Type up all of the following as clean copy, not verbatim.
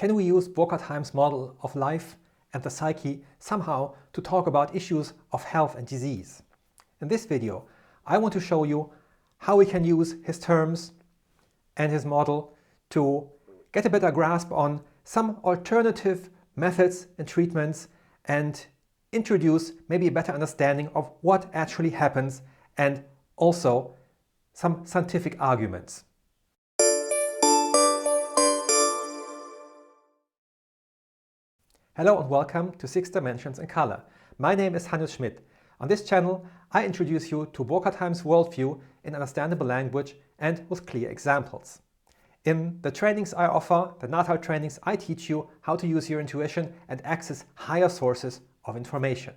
Can we use Burkhard Heim's model of life and the psyche somehow to talk about issues of health and disease? In this video, I want to show you how we can use his terms and his model to get a better grasp on some alternative methods and treatments and introduce maybe a better understanding of what actually happens and also some scientific arguments. Hello and welcome to 6 Dimensions in Color. My name is Hannes Schmidt. On this channel, I introduce you to Burkhard Heim's worldview in understandable language and with clear examples. In the trainings I offer, the Natal trainings, I teach you how to use your intuition and access higher sources of information.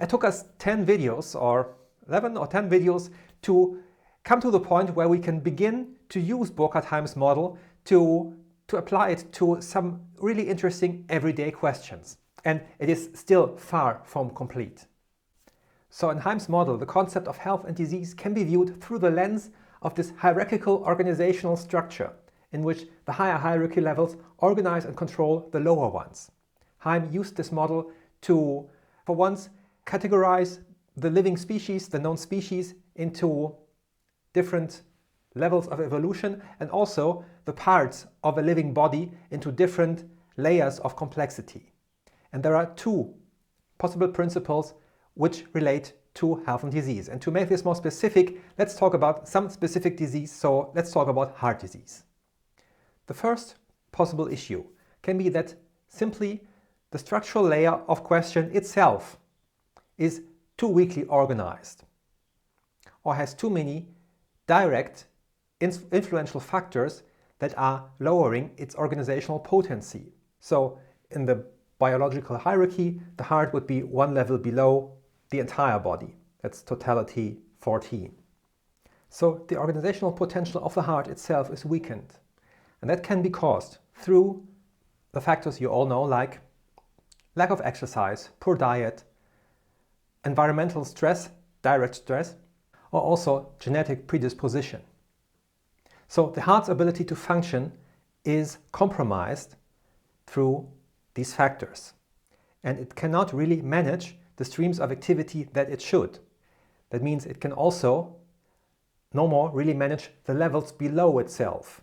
It took us 10 videos or 11 or 10 videos to come to the point where we can begin to use Burkhard Heim's model to apply it to some really interesting everyday questions. And it is still far from complete. So in Heim's model, the concept of health and disease can be viewed through the lens of this hierarchical organizational structure in which the higher hierarchy levels organize and control the lower ones. Heim used this model to, for once, categorize the living species, the known species, into different levels of evolution and also the parts of a living body into different layers of complexity. And there are two possible principles which relate to health and disease. And to make this more specific, let's talk about some specific disease. So let's talk about heart disease. The first possible issue can be that simply the structural layer of question itself is too weakly organized or has too many direct influential factors that are lowering its organizational potency. So in the biological hierarchy, the heart would be one level below the entire body. That's totality 14. So the organizational potential of the heart itself is weakened. And that can be caused through the factors you all know, like lack of exercise, poor diet, environmental stress, direct stress, or also genetic predisposition. So the heart's ability to function is compromised through these factors. And it cannot really manage the streams of activity that it should. That means it can also no more really manage the levels below itself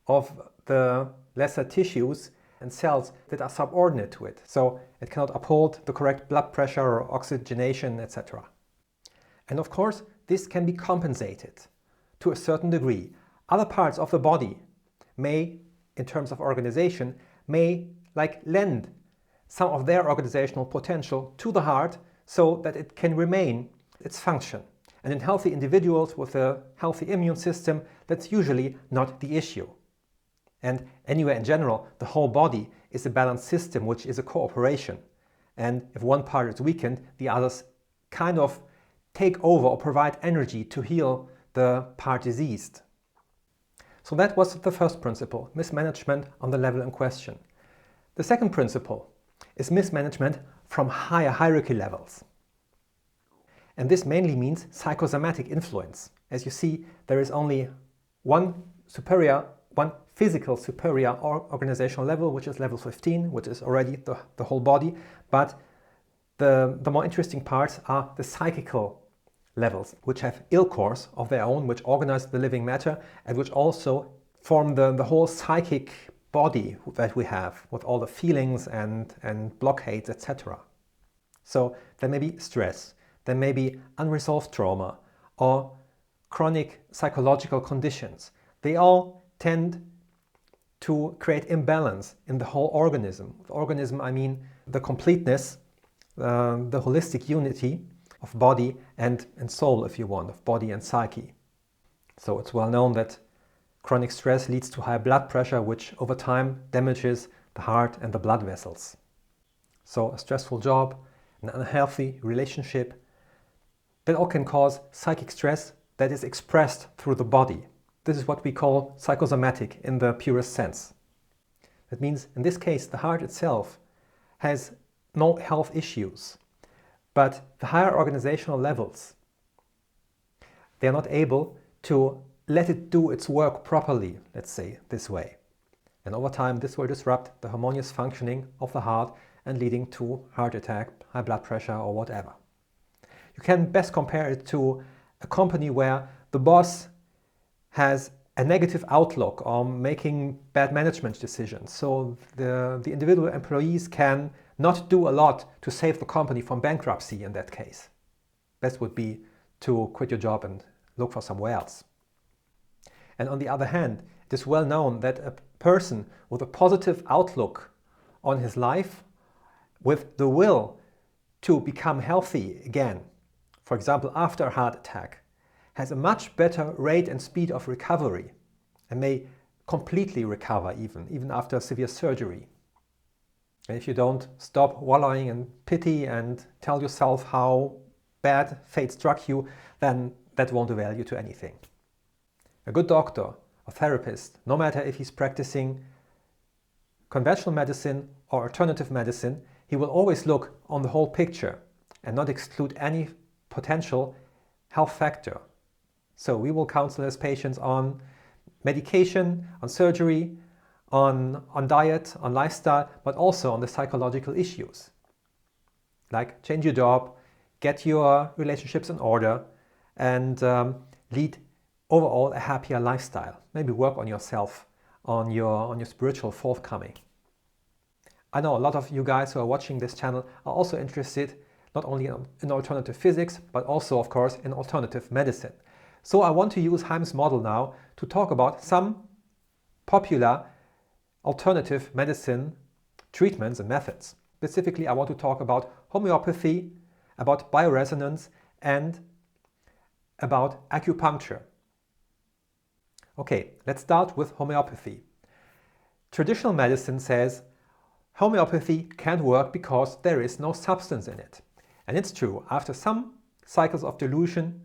of the lesser tissues and cells that are subordinate to it. So it cannot uphold the correct blood pressure or oxygenation, etc. And of course, this can be compensated to a certain degree. Other parts of the body may, in terms of organization, may lend some of their organizational potential to the heart so that it can remain its function. And in healthy individuals with a healthy immune system, that's usually not the issue. And anyway, in general, the whole body is a balanced system, which is a cooperation. And if one part is weakened, the others kind of take over or provide energy to heal the part diseased. So that was the first principle, mismanagement on the level in question. The second principle is mismanagement from higher hierarchy levels. And this mainly means psychosomatic influence. As you see, there is only one physical superior organizational level, which is level 15, which is already the whole body. But the more interesting parts are the psychical levels, which have ill course of their own, which organize the living matter and which also form the whole psychic body that we have with all the feelings and blockades, etc. So there may be stress, there may be unresolved trauma or chronic psychological conditions. They all tend to create imbalance in the whole organism. With organism, I mean the completeness, the holistic unity of body and soul, if you want, of body and psyche. So it's well known that chronic stress leads to high blood pressure, which over time damages the heart and the blood vessels. So a stressful job, an unhealthy relationship, that all can cause psychic stress that is expressed through the body. This is what we call psychosomatic in the purest sense. That means in this case the heart itself has no health issues, but the higher organizational levels, they are not able to let it do its work properly, let's say this way. And over time, this will disrupt the harmonious functioning of the heart and leading to heart attack, high blood pressure, or whatever. You can best compare it to a company where the boss has a negative outlook on making bad management decisions. So the individual employees can not do a lot to save the company from bankruptcy in that case. Best would be to quit your job and look for somewhere else. And on the other hand, it is well known that a person with a positive outlook on his life, with the will to become healthy again, for example after a heart attack, has a much better rate and speed of recovery and may completely recover even after severe surgery. And if you don't stop wallowing in pity and tell yourself how bad fate struck you, then that won't avail you to anything. A good doctor or therapist, no matter if he's practicing conventional medicine or alternative medicine, he will always look on the whole picture and not exclude any potential health factor. So we will counsel his patients on medication, on surgery, on diet, on lifestyle, but also on the psychological issues. Like change your job, get your relationships in order, and lead overall a happier lifestyle. Maybe work on yourself, on your spiritual forthcoming. I know a lot of you guys who are watching this channel are also interested not only in alternative physics, but also, of course, in alternative medicine. So I want to use Heim's model now to talk about some popular alternative medicine treatments and methods. Specifically, I want to talk about homeopathy, about bioresonance, and about acupuncture. Okay, let's start with homeopathy. Traditional medicine says homeopathy can't work because there is no substance in it. And it's true, after some cycles of dilution,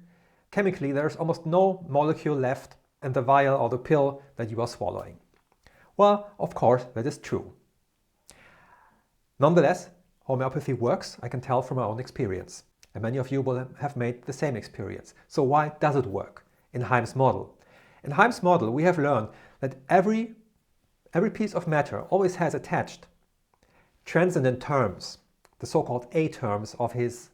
chemically there's almost no molecule left in the vial or the pill that you are swallowing. Well, of course, that is true. Nonetheless, homeopathy works, I can tell from my own experience. And many of you will have made the same experience. So why does it work in Heim's model? In Heim's model, we have learned that every piece of matter always has attached transcendent terms, the so-called A terms of his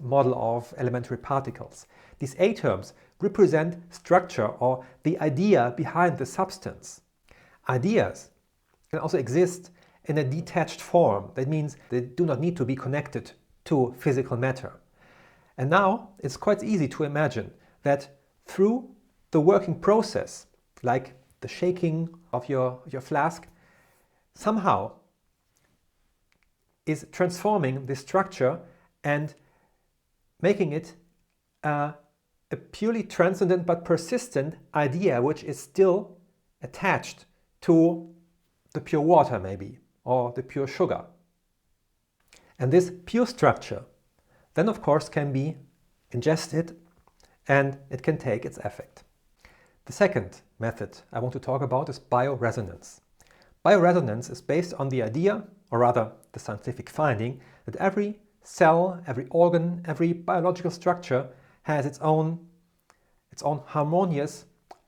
model of elementary particles. These A terms represent structure or the idea behind the substance. Ideas can also exist in a detached form. That means they do not need to be connected to physical matter. And now it's quite easy to imagine that through the working process, like the shaking of your flask, somehow is transforming the structure and making it a purely transcendent but persistent idea which is still attached to the pure water maybe, or the pure sugar. And this pure structure then of course can be ingested and it can take its effect. The second method I want to talk about is bioresonance. Bioresonance is based on the idea, or rather the scientific finding, that every cell, every organ, every biological structure has its own harmonious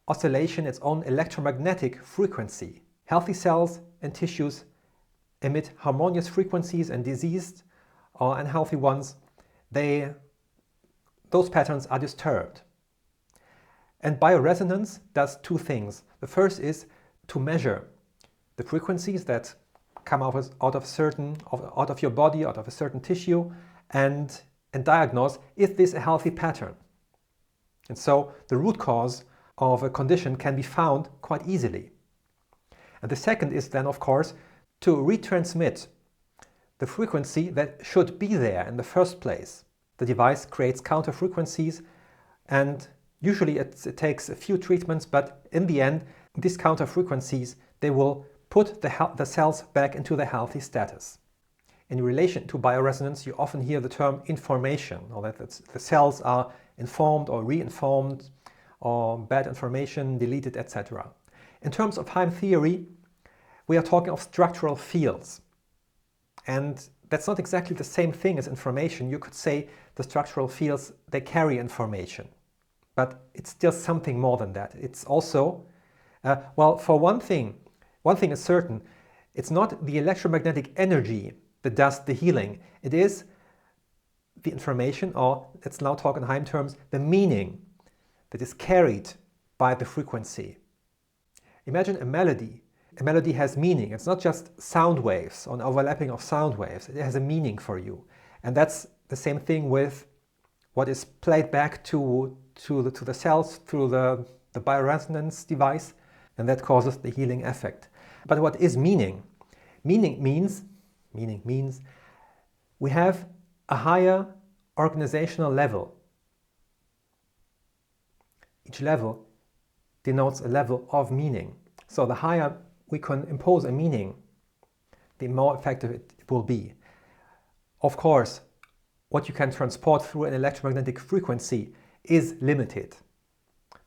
oscillation, its own electromagnetic frequency. Healthy cells and tissues emit harmonious frequencies, and diseased or unhealthy ones, those patterns are disturbed. And bioresonance does two things. The first is to measure the frequencies that come out of your body, out of a certain tissue, and diagnose, is this a healthy pattern? And so the root cause of a condition can be found quite easily. And the second is then, of course, to retransmit the frequency that should be there in the first place. The device creates counter frequencies, and usually it takes a few treatments, but in the end, these counter frequencies, they will put the cells back into the healthy status. In relation to bioresonance, you often hear the term information, or that the cells are informed or re-informed, or bad information deleted, etc. In terms of Heim theory, we are talking of structural fields. And that's not exactly the same thing as information. You could say the structural fields, they carry information. But it's still something more than that. It's also, well, for one thing, one thing is certain, it's not the electromagnetic energy that does the healing. It is the information, or let's now talk in Heim terms, the meaning that is carried by the frequency. Imagine a melody. A melody has meaning. It's not just sound waves or an overlapping of sound waves. It has a meaning for you. And that's the same thing with what is played back to the cells through the bioresonance device, and that causes the healing effect. But what is meaning? Meaning means we have a higher organizational level. Each level denotes a level of meaning. So the higher we can impose a meaning, the more effective it will be. Of course, what you can transport through an electromagnetic frequency is limited,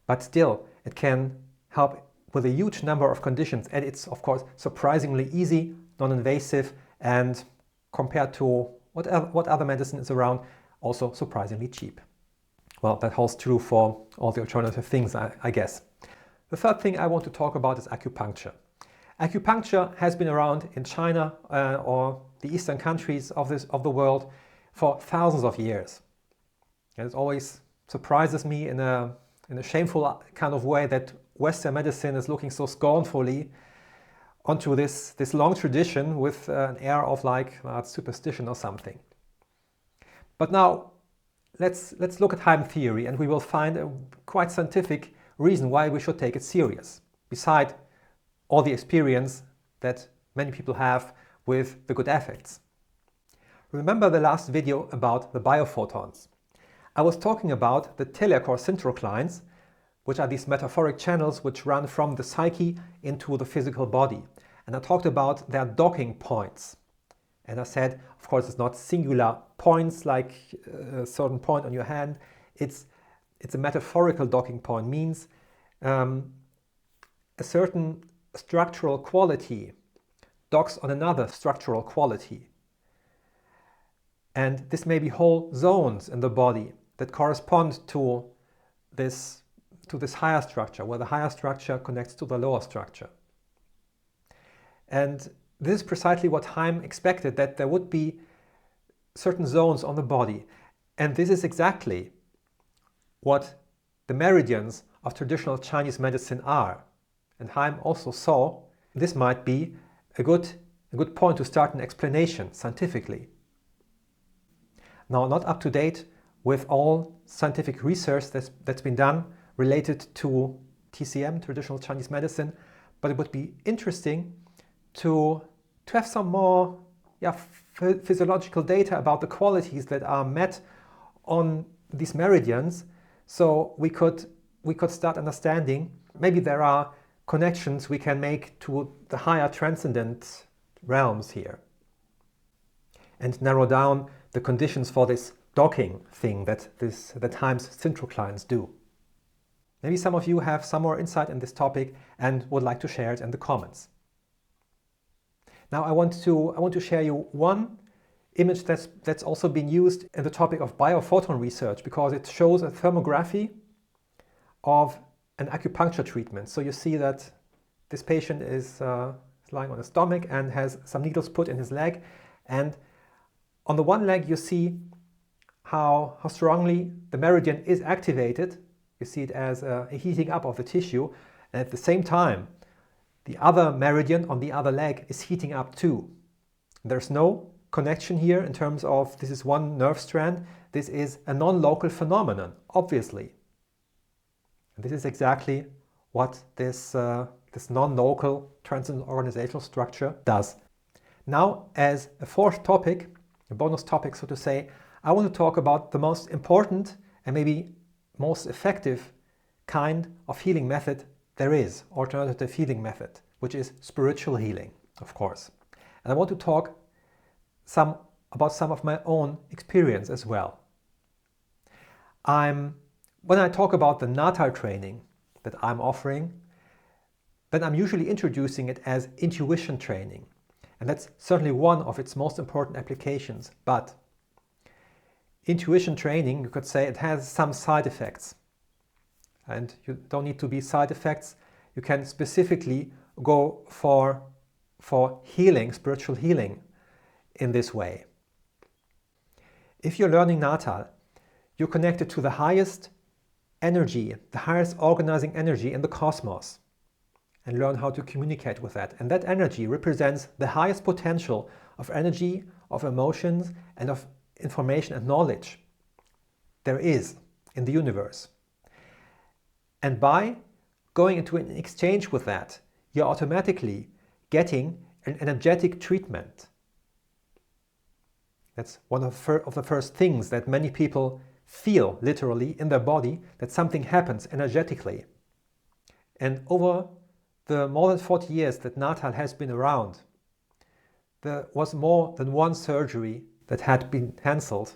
but still it can help with a huge number of conditions, and it's of course surprisingly easy, non-invasive, and compared to what other medicine is around, also surprisingly cheap. Well, that holds true for all the alternative things, I guess. The third thing I want to talk about is acupuncture. Acupuncture has been around in China or the eastern countries of the world for thousands of years. And it always surprises me in a shameful kind of way that Western medicine is looking so scornfully onto this long tradition with an air of like superstition or something. But now let's look at Heim theory, and we will find a quite scientific reason why we should take it serious, beside all the experience that many people have with the good effects. Remember the last video about the biophotons? I was talking about the telecore syntroclines, which are these metaphoric channels which run from the psyche into the physical body. And I talked about their docking points. And I said, of course, it's not singular points like a certain point on your hand. It's a metaphorical docking point, means a certain structural quality docks on another structural quality. And this may be whole zones in the body that correspond to this higher structure, where the higher structure connects to the lower structure. And this is precisely what Heim expected, that there would be certain zones on the body. And this is exactly what the meridians of traditional Chinese medicine are. And Heim also saw this might be a good point to start an explanation scientifically. Now, not up to date with all scientific research that's been done related to TCM, traditional Chinese medicine, but it would be interesting to have some more physiological data about the qualities that are met on these meridians, so we could start understanding maybe there are connections we can make to the higher transcendent realms here, and narrow down the conditions for this docking thing that Heim's syntroclines do. Maybe some of you have some more insight in this topic and would like to share it in the comments. Now I want to share you one image that's also been used in the topic of biophoton research, because it shows a thermography of an acupuncture treatment. So you see that this patient is lying on his stomach and has some needles put in his leg, and on the one leg you see how strongly the meridian is activated. You see it as a heating up of the tissue, and at the same time the other meridian on the other leg is heating up too. There's no connection here in terms of this is one nerve strand. This is a non-local phenomenon, obviously. And this is exactly what this non-local transcendent organizational structure does. Now, as a fourth topic, a bonus topic so to say, I want to talk about the most important and maybe most effective kind of healing method there is, alternative healing method, which is spiritual healing, of course. And I want to talk about some of my own experience as well. When I talk about the natal training that I'm offering, then I'm usually introducing it as intuition training. And that's certainly one of its most important applications. But intuition training, you could say, it has some side effects. And you don't need to be side effects. You can specifically go for healing, spiritual healing in this way. If you're learning Natal, you're connected to the highest energy, the highest organizing energy in the cosmos, and learn how to communicate with that. And that energy represents the highest potential of energy, of emotions, and of information and knowledge there is in the universe. And by going into an exchange with that, you're automatically getting an energetic treatment. That's one of the first things that many people feel literally in their body, that something happens energetically. And over the more than 40 years that Natal has been around, there was more than one surgery that had been cancelled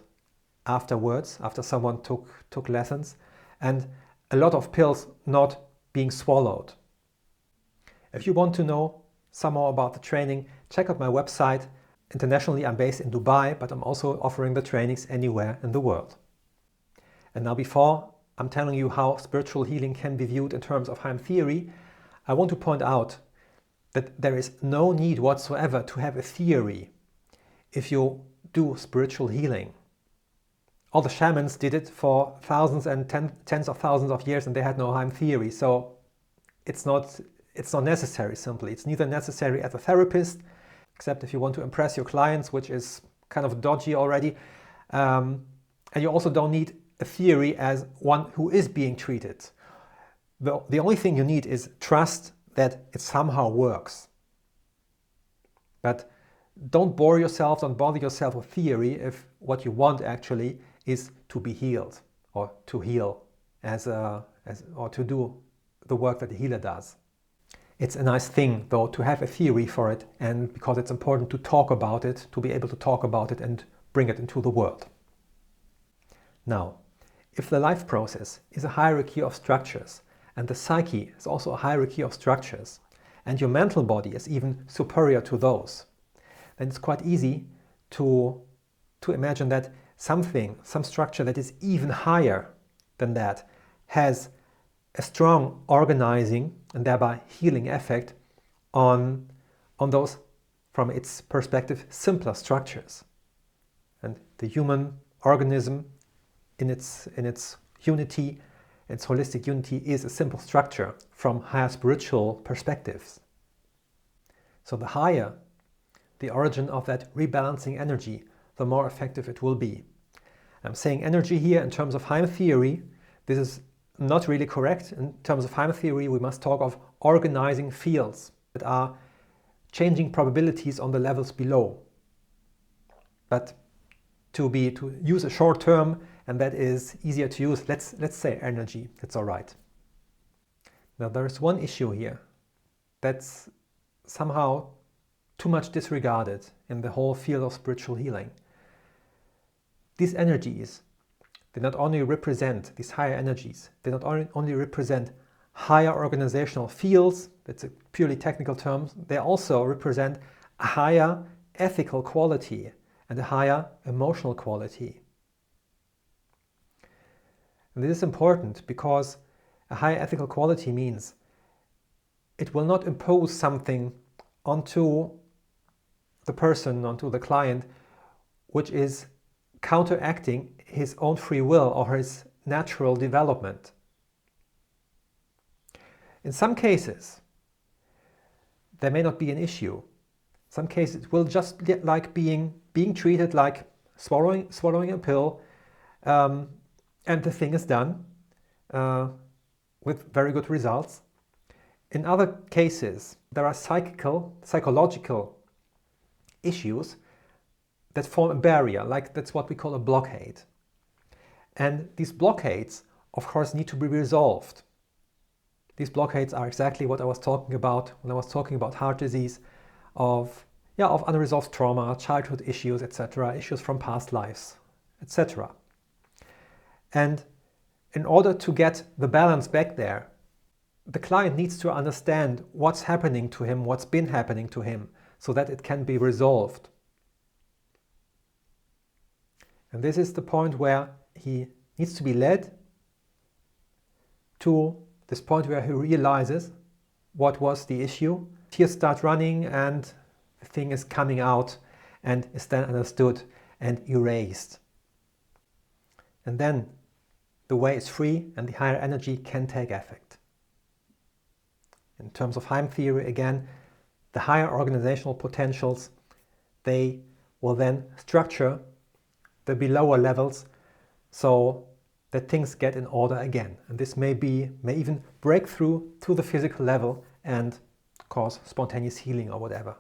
afterwards, after someone took lessons, and a lot of pills not being swallowed. If you want to know some more about the training, check out my website. Internationally, I'm based in Dubai, but I'm also offering the trainings anywhere in the world. And now, before I'm telling you how spiritual healing can be viewed in terms of Heim theory, I want to point out that there is no need whatsoever to have a theory if you do spiritual healing. All the shamans did it for thousands and tens of thousands of years, and they had no Heim theory. So it's not necessary, simply. It's neither necessary as a therapist, except if you want to impress your clients, which is kind of dodgy already. And you also don't need a theory as one who is being treated. The only thing you need is trust that it somehow works. But don't bore yourself, don't bother yourself with theory if what you want actually is to be healed, or to heal or to do the work that the healer does. It's a nice thing, though, to have a theory for it, and because it's important to talk about it, to be able to talk about it and bring it into the world. Now, if the life process is a hierarchy of structures, and the psyche is also a hierarchy of structures, and your mental body is even superior to those, then it's quite easy to imagine that some structure that is even higher than that has a strong organizing and thereby healing effect on those, from its perspective, simpler structures. And the human organism in its unity, its holistic unity, is a simple structure from higher spiritual perspectives. So the higher the origin of that rebalancing energy, the more effective it will be. I'm saying energy here in terms of Heim theory. This is not really correct. In terms of Heim theory, we must talk of organizing fields that are changing probabilities on the levels below. But to use a short term, and that is easier to use, let's say energy. That's all right. Now, there is one issue here that's somehow too much disregarded in the whole field of spiritual healing. These energies, they not only represent these higher energies, they not only represent higher organizational fields, that's a purely technical term, they also represent a higher ethical quality and a higher emotional quality. And this is important because a higher ethical quality means it will not impose something onto the person, onto the client, which is counteracting his own free will or his natural development. In some cases, there may not be an issue. In some cases, it will just get like being treated like swallowing a pill, and the thing is done with very good results. In other cases, there are psychological issues that form a barrier, like that's what we call a blockade. And these blockades, of course, need to be resolved. These blockades are exactly what I was talking about when I was talking about heart disease, of unresolved trauma, childhood issues, etc., issues from past lives, etc. And in order to get the balance back there, the client needs to understand what's happening to him, what's been happening to him, so that it can be resolved. And this is the point where he needs to be led to this point where he realizes what was the issue, tears start running and the thing is coming out and is then understood and erased. And then the way is free and the higher energy can take effect. In terms of Heim theory, again, the higher organizational potentials, they will then structure the below levels so that things get in order again. And this may even break through to the physical level and cause spontaneous healing or whatever.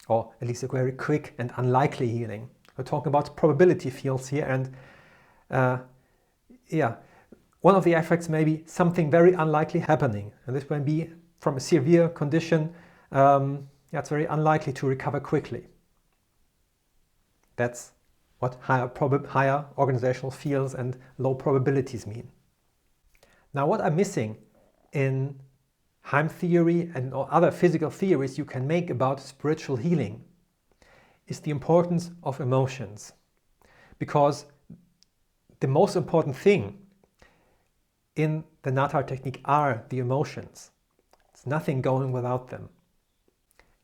Or at least a very quick and unlikely healing. We're talking about probability fields here, and one of the effects may be something very unlikely happening. And this may be from a severe condition, it's very unlikely to recover quickly. That's what higher organizational fields and low probabilities mean. Now, what I'm missing in Heim theory and other physical theories you can make about spiritual healing is the importance of emotions. Because the most important thing in the Natal technique are the emotions. It's nothing going without them.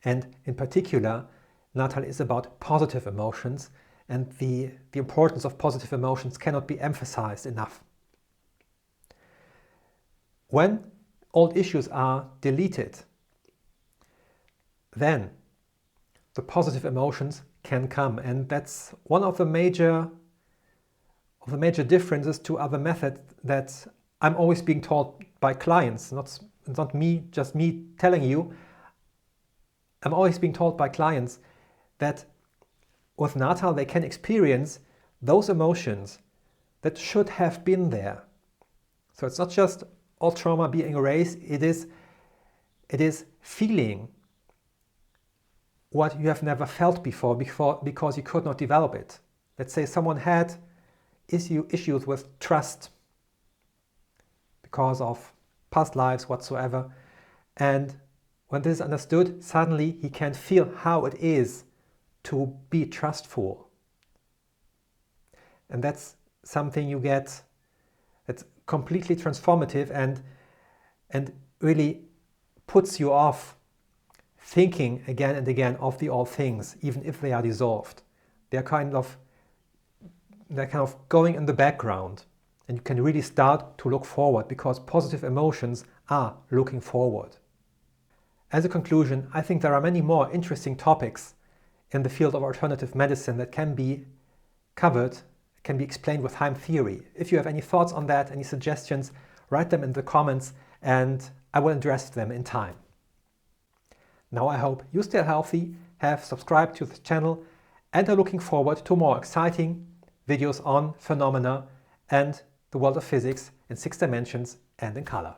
And in particular, Natal is about positive emotions, and the importance of positive emotions cannot be emphasized enough. When old issues are deleted, then the positive emotions can come, and that's one of the major differences to other methods that I'm always being taught by clients. It's not just me telling you. I'm always being told by clients that with Natal they can experience those emotions that should have been there. So it's not just all trauma being erased, it is feeling what you have never felt before because you could not develop it. Let's say someone had issues with trust because of past lives whatsoever, and when this is understood, suddenly he can feel how it is to be trustful. And that's something you get that's completely transformative and really puts you off thinking again and again of the old things, even if they are dissolved. They're kind of going in the background, and you can really start to look forward because positive emotions are looking forward. As a conclusion, I think there are many more interesting topics in the field of alternative medicine that can be covered, can be explained with Heim theory. If you have any thoughts on that, any suggestions, write them in the comments and I will address them in time. Now I hope you stay healthy, have subscribed to the channel, and are looking forward to more exciting videos on phenomena and the world of physics in 6 dimensions and in color.